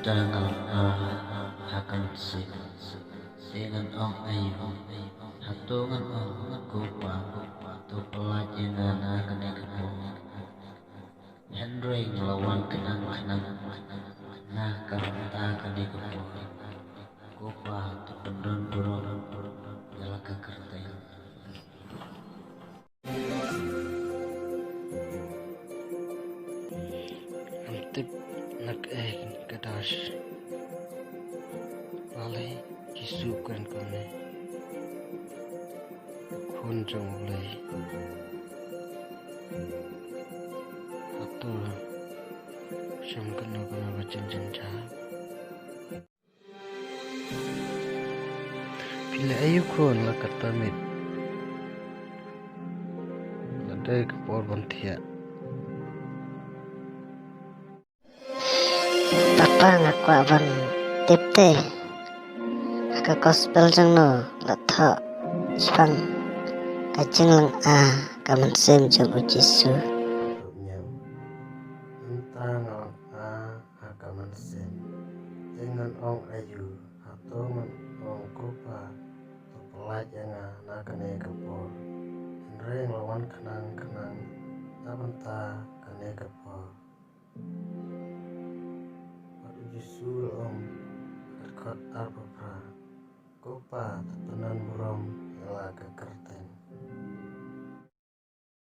Tangal hakan sip dengan ong ayu hatungan ong kupa tu pelajaran akan ikapo Henry ngelawan kenang nah kanta akan ikapo kupa tu pendon burung dalam kekertai antip nak kadas lalai kisukan kone khun jong lay atur syam kana bacang jenja pila ayu khun la katamit ladai kapor bantia Papa ngaku abang tipte ka gospel jang no latha spang kajing lang kaman sem jang ujisu nyam tentang akaman sen dengan ong ayu hatungan ong kupa tu pelajaran nakane kapor Henry lawan kenang tabanta kane kapor Jisul om dekat arbapra kupa tetenan buram ela kekerten